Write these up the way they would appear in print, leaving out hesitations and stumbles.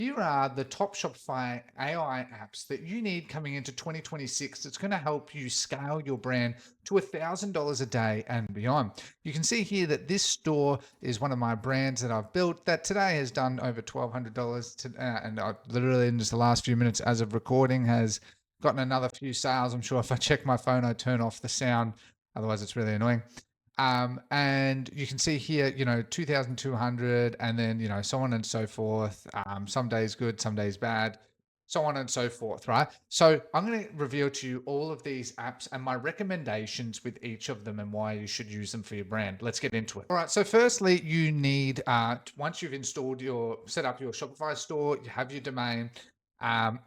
Here are the top Shopify AI apps that you need coming into 2026 that's going to help you scale your brand to $1,000 a day and beyond. You can see here that this store is one of my brands that I've built that today has done over $1,200 and I literally in just the last few minutes as of recording has gotten another few sales. I'm sure if I check my phone, I turn off the sound. Otherwise, it's really annoying. And you can see here, 2,200 and then, so on and so forth. Some days good, some days bad, so on and so forth, right? So I'm going to reveal to you all of these apps and my recommendations with each of them and why you should use them for your brand. Let's get into it. All right. So firstly, you need, once you've set up your Shopify store, you have your domain, um,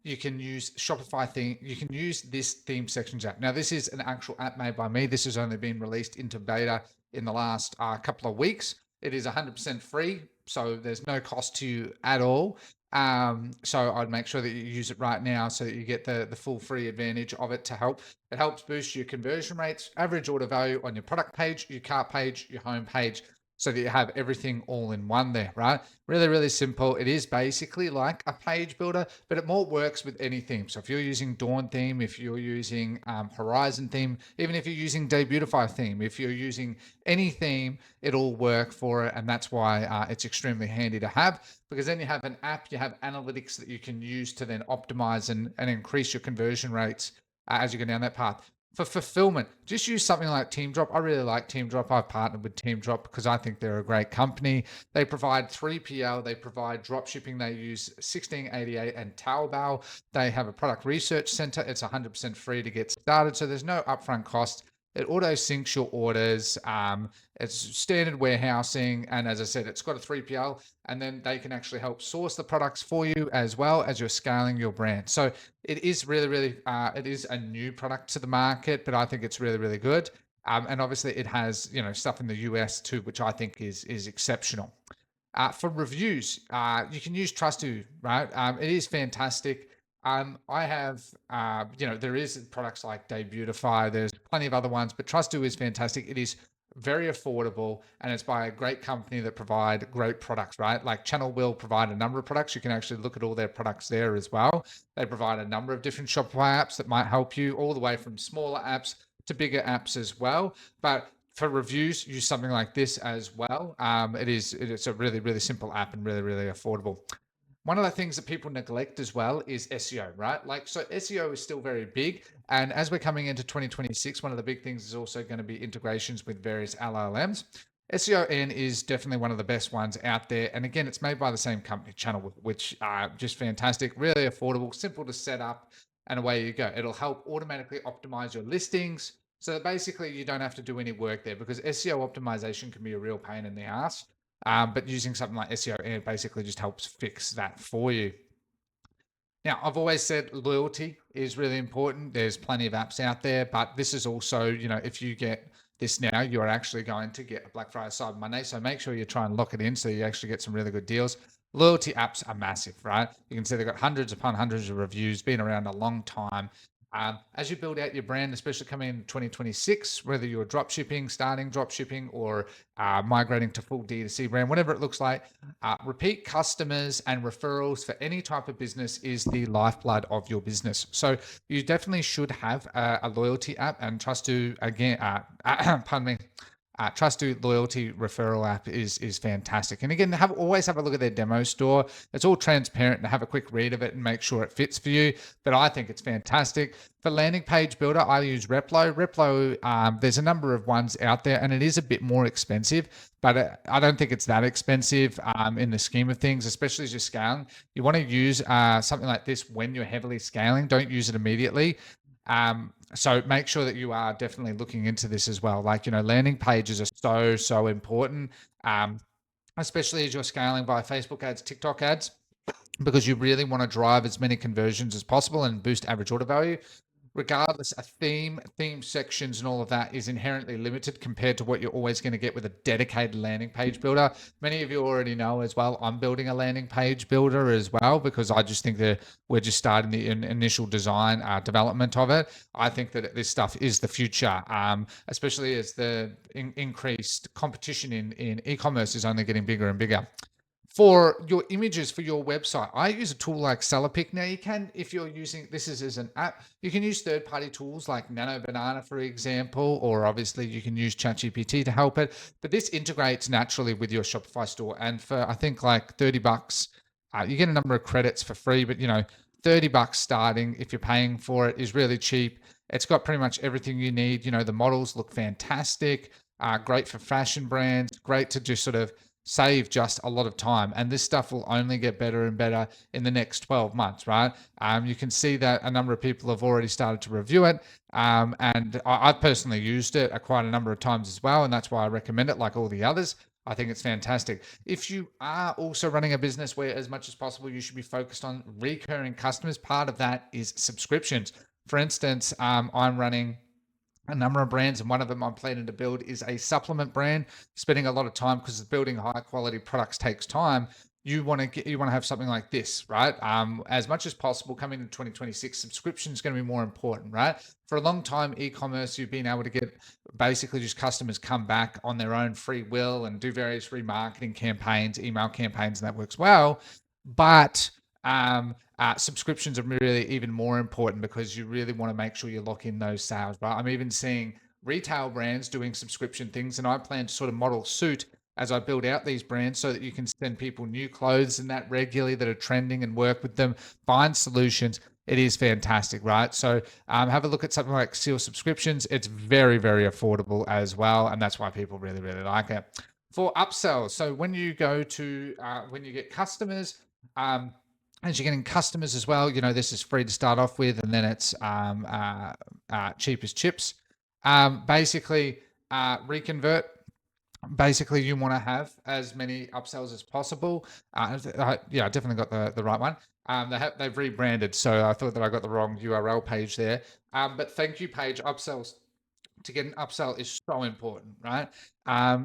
you can use Shopify theme. You can use this theme sections app. Now, this is an actual app made by me. This has only been released into beta in the last couple of weeks. It is 100% free, so there's no cost to you at all. So I'd make sure that you use it right now so that you get the full free advantage of it to help. It helps boost your conversion rates, average order value on your product page, your cart page, your home page, so that you have everything all in one there, right? Really, really simple. It is basically like a page builder, but it more works with any theme. So if you're using Dawn theme, if you're using Horizon theme, even if you're using Debutify theme, if you're using any theme, it'll work for it. And that's why it's extremely handy to have, because then you have an app, you have analytics that you can use to then optimize and increase your conversion rates as you go down that path. For fulfillment, just use something like Teamdrop. I really like Teamdrop. I've partnered with Teamdrop because I think they're a great company. They provide 3PL, they provide drop shipping. They use 1688 and Taobao. They have a product research center. It's 100% free to get started, so there's no upfront cost. It auto syncs your orders. It's standard warehousing, and as I said, it's got a 3PL, and then they can actually help source the products for you as well as you're scaling your brand. So it is really, really, it is a new product to the market, but I think it's really, really good. And obviously, it has stuff in the US too, which I think is exceptional. For reviews, you can use Trustu, right? It is fantastic. I have, there is products like Debutify. There's plenty of other ones, but Trustu is fantastic. It is very affordable, and it's by a great company that provide great products, right? Like Channel will provide a number of products. You can actually look at all their products there as well. They provide a number of different Shopify apps that might help you, all the way from smaller apps to bigger apps as well. But for reviews, use something like this as well. It's a really, really simple app and really, really affordable. One of the things that people neglect as well is SEO, right? Like, so SEO is still very big. And as we're coming into 2026, one of the big things is also going to be integrations with various LLMs. SEON is definitely one of the best ones out there. And again, it's made by the same company, Channel, which are just fantastic, really affordable, simple to set up, and away you go. It'll help automatically optimize your listings so that basically you don't have to do any work there, because SEO optimization can be a real pain in the ass. But using something like SEO, it basically just helps fix that for you. Now, I've always said loyalty is really important. There's plenty of apps out there, but this is also, if you get this now, you're actually going to get a Black Friday Cyber Monday. So make sure you try and lock it in so you actually get some really good deals. Loyalty apps are massive, right? You can see they've got hundreds upon hundreds of reviews, been around a long time. As you build out your brand, especially coming in 2026, whether you're drop shipping, starting drop shipping, or migrating to full D2C brand, whatever it looks like, repeat customers and referrals for any type of business is the lifeblood of your business. So you definitely should have a loyalty app, and Trustu, again, pardon me, Trustu loyalty referral app is fantastic. And again, always have a look at their demo store. It's all transparent, and have a quick read of it and make sure it fits for you. But I think it's fantastic. For landing page builder, I use Replo. Replo, there's a number of ones out there, and it is a bit more expensive, but I don't think it's that expensive in the scheme of things, especially as you're scaling. You want to use something like this when you're heavily scaling. Don't use it immediately. So make sure that you are definitely looking into this as well. Like, landing pages are so important, especially as you're scaling via Facebook ads, TikTok ads, because you really want to drive as many conversions as possible and boost average order value. Regardless, a theme sections and all of that is inherently limited compared to what you're always going to get with a dedicated landing page builder. Many of you already know as well, I'm building a landing page builder as well, because I just think that we're just starting the initial design development of it. I think that this stuff is the future, especially as the increased competition in e-commerce is only getting bigger and bigger. For your images for your website, I use a tool like SellerPick. Now you can, if you're using this is as an app, you can use third-party tools like Nano Banana, for example, or obviously you can use ChatGPT to help it. But this integrates naturally with your Shopify store, and for I think like $30, you get a number of credits for free. But $30 starting if you're paying for it is really cheap. It's got pretty much everything you need. The models look fantastic. Great for fashion brands. Great to just sort of save just a lot of time. And this stuff will only get better and better in the next 12 months, right? You can see that a number of people have already started to review it. And I've personally used it quite a number of times as well. And that's why I recommend it like all the others. I think it's fantastic. If you are also running a business where, as much as possible, you should be focused on recurring customers, part of that is subscriptions. For instance, I'm running a number of brands, and one of them I'm planning to build is a supplement brand. Spending a lot of time, because building high quality products takes time. You want to have something like this, right? As much as possible, coming into 2026, subscription is going to be more important, right? For a long time, e-commerce, you've been able to get basically just customers come back on their own free will and do various remarketing campaigns, email campaigns, and that works well. But subscriptions are really even more important, because you really want to make sure you lock in those sales, right? I'm even seeing retail brands doing subscription things, and I plan to sort of model suit as I build out these brands, so that you can send people new clothes and that regularly that are trending, and work with them, find solutions. It is fantastic, right? So have a look at something like Seal Subscriptions. It's very, very affordable as well, and that's why people really, really like it. For upsells, so when you go to when you get customers, as you're getting customers as well, this is free to start off with, and then it's cheap as chips. Basically, reconvert. Basically, you want to have as many upsells as possible. Yeah, I definitely got the right one. They've rebranded, so I thought that I got the wrong URL page there. But thank you page upsells. To get an upsell is so important, right?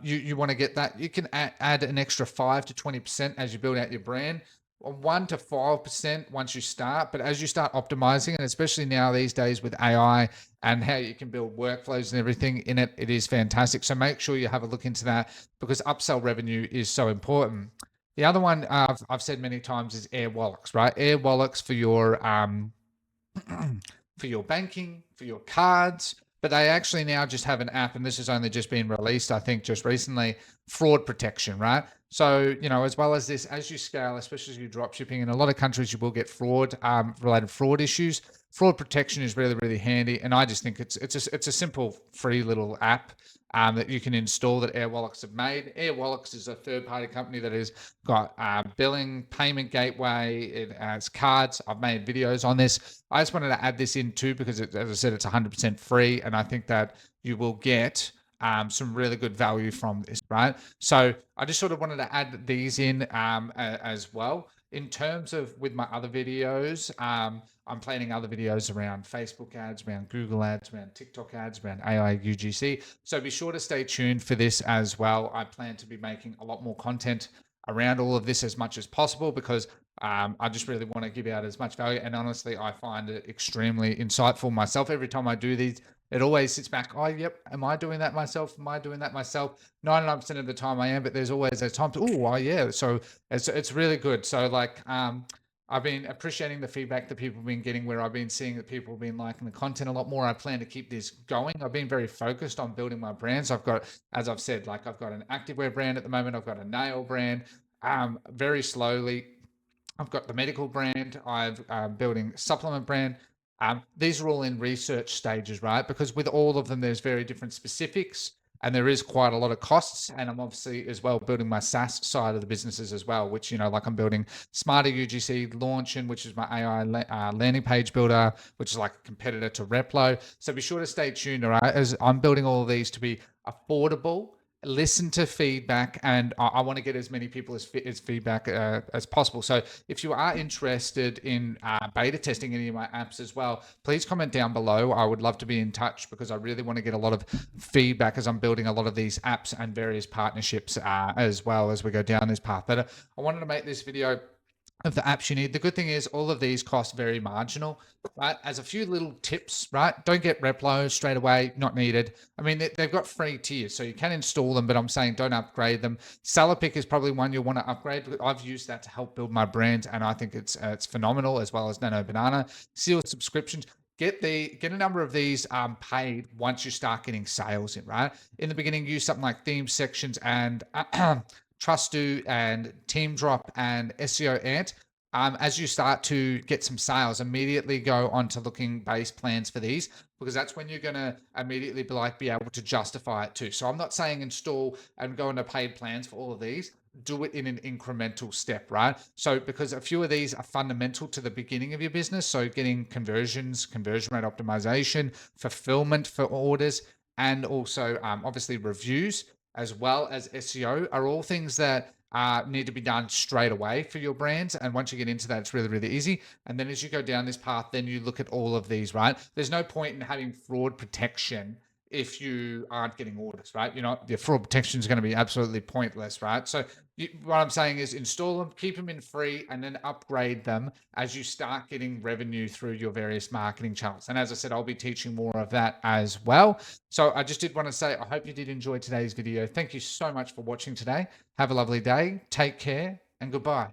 You want to get that. You can add an extra 5 to 20% as you build out your brand. 1 to 5% once you start, but as you start optimizing, and especially now these days with AI and how you can build workflows and everything in it, it is fantastic. So make sure you have a look into that, because upsell revenue is so important. The other one I've said many times is Airwallex, right? Airwallex for your for your banking, for your cards, but they actually now just have an app, and this has only just been released, I think, just recently. Fraud protection, right? So, as well as this, as you scale, especially as you drop shipping, in a lot of countries, you will get fraud related fraud issues. Fraud protection is really, really handy, and I just think it's a simple free little app that you can install that Airwallex have made. Airwallex is a third-party company that has got billing, payment gateway, it has cards. I've made videos on this. I just wanted to add this in too, because as I said, it's 100% free, and I think that you will get some really good value from this, right? So I just sort of wanted to add these in as well. In terms of with my other videos, I'm planning other videos around Facebook ads, around Google ads, around TikTok ads, around AI UGC. So be sure to stay tuned for this as well. I plan to be making a lot more content around all of this as much as possible, because I just really want to give out as much value. And honestly, I find it extremely insightful myself. Every time I do these, it always sits back. Oh, yep. Am I doing that myself? Am I doing that myself? 99% of the time I am, but there's always those times. Oh, yeah. So it's really good. So I've been appreciating the feedback that people have been getting, where I've been seeing that people have been liking the content a lot more. I plan to keep this going. I've been very focused on building my brands. I've got, as I've said, I've got an activewear brand at the moment. I've got a nail brand. Very slowly, I've got the medical brand. I've building supplement brand. These are all in research stages, right? Because with all of them, there's very different specifics, and there is quite a lot of costs. And I'm obviously as well building my SaaS side of the businesses as well, which, I'm building Smarter UGC Launching, which is my AI landing page builder, which is like a competitor to Replo. So be sure to stay tuned, all right? As I'm building all of these to be affordable, listen to feedback, and I want to get as many people as feedback as possible. So if you are interested in beta testing any of my apps as well, please comment down below. I would love to be in touch, because I really want to get a lot of feedback as I'm building a lot of these apps and various partnerships as well as we go down this path. But I wanted to make this video of the apps you need. The good thing is all of these cost very marginal, right? As a few little tips, right? Don't get Replo straight away, not needed. I mean, they've got free tiers, so you can install them, but I'm saying don't upgrade them. Seller is probably one you want to upgrade. I've used that to help build my brand, and I think it's phenomenal, as well as Nano Banana. Seal subscriptions. Get a number of these paid once you start getting sales in, right? In the beginning, use something like theme sections and Trusto and Team Drop and SEO Ant. As you start to get some sales, immediately go on to looking base plans for these, because that's when you're going to immediately be able to justify it too. So I'm not saying install and go into paid plans for all of these. Do it in an incremental step, right? So because a few of these are fundamental to the beginning of your business. So getting conversions, conversion rate optimization, fulfillment for orders, and also obviously reviews, as well as SEO, are all things that need to be done straight away for your brands. And once you get into that, it's really, really easy. And then as you go down this path, then you look at all of these, right? There's no point in having fraud protection if you aren't getting orders, right? Your fraud protection is going to be absolutely pointless, right? So what I'm saying is install them, keep them in free, and then upgrade them as you start getting revenue through your various marketing channels. And as I said, I'll be teaching more of that as well. So I just did want to say, I hope you did enjoy today's video. Thank you so much for watching today. Have a lovely day. Take care and goodbye.